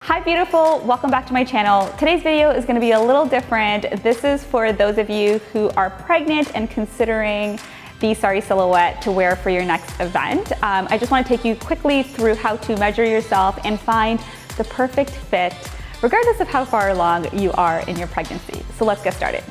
Hi beautiful, welcome back to my channel. Today's video is going to be a little different. This is for those of you who are pregnant and considering the Saree Silhouette to wear for your next event. I just want to take you quickly through how to measure yourself and find the perfect fit, regardless of how far along you are in your pregnancy. So let's get started.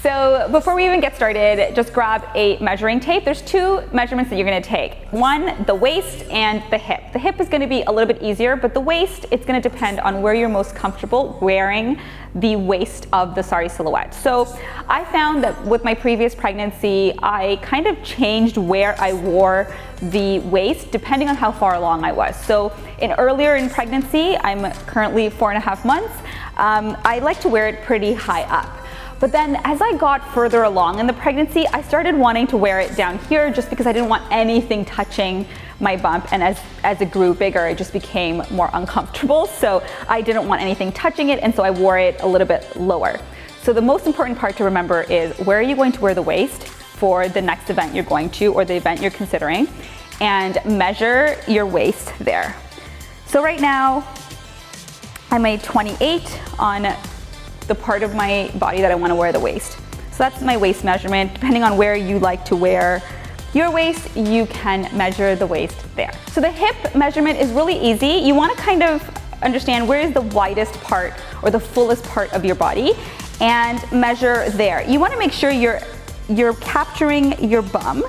So before we even get started, just grab a measuring tape. There's two measurements that you're gonna take. One, the waist and the hip. The hip is gonna be a little bit easier, but the waist, it's gonna depend on where you're most comfortable wearing the waist of the Saree Silhouette. So I found that with my previous pregnancy, I kind of changed where I wore the waist depending on how far along I was. So earlier in pregnancy, I'm currently 4.5 months, I like to wear it pretty high up. But then as I got further along in the pregnancy, I started wanting to wear it down here just because I didn't want anything touching my bump, and as it grew bigger, it just became more uncomfortable. So I didn't want anything touching it, and so I wore it a little bit lower. So the most important part to remember is where are you going to wear the waist for the next event you're going to or the event you're considering, and measure your waist there. So right now, I'm a 28 on the part of my body that I want to wear the waist. So that's my waist measurement. Depending on where you like to wear your waist, you can measure the waist there. So the hip measurement is really easy. You want to kind of understand where is the widest part or the fullest part of your body and measure there. You want to make sure you're capturing your bum.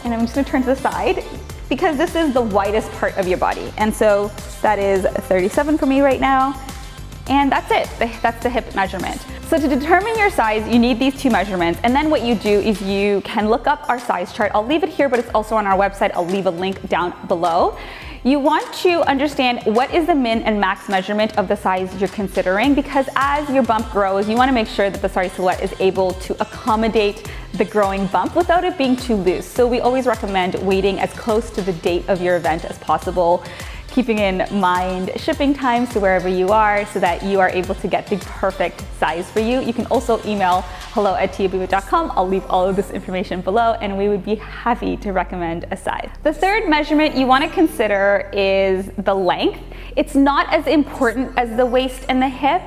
And I'm just going to turn to the side because this is the widest part of your body. And so that is 37 for me right now. And that's it, that's the hip measurement. So to determine your size, you need these two measurements. And then what you do is you can look up our size chart. I'll leave it here, but it's also on our website. I'll leave a link down below. You want to understand what is the min and max measurement of the size you're considering, because as your bump grows, you want to make sure that the Saree Silhouette is able to accommodate the growing bump without it being too loose. So we always recommend waiting as close to the date of your event as possible, keeping in mind shipping times to wherever you are so that you are able to get the perfect size for you. You can also email hello@tiabhuva.com. I'll leave all of this information below and we would be happy to recommend a size. The third measurement you want to consider is the length. It's not as important as the waist and the hip.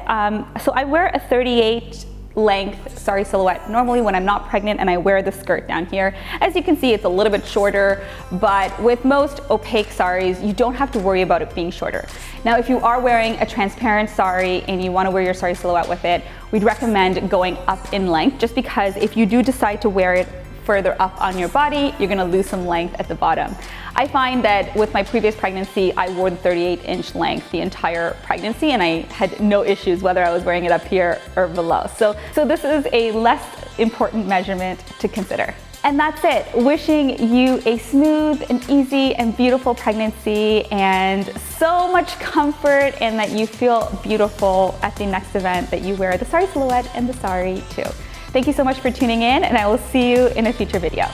So I wear a 38 length Saree Silhouette normally when I'm not pregnant, and I wear the skirt down here. As you can see, it's a little bit shorter, but with most opaque saris, you don't have to worry about it being shorter. Now, if you are wearing a transparent sari and you want to wear your Saree Silhouette with it, we'd recommend going up in length, just because if you do decide to wear it further up on your body, you're gonna lose some length at the bottom. I find that with my previous pregnancy, I wore the 38-inch length the entire pregnancy, and I had no issues whether I was wearing it up here or below. So this is a less important measurement to consider. And that's it. Wishing you a smooth and easy and beautiful pregnancy and so much comfort, and that you feel beautiful at the next event that you wear the Saree Silhouette and the sari too. Thank you so much for tuning in, and I will see you in a future video.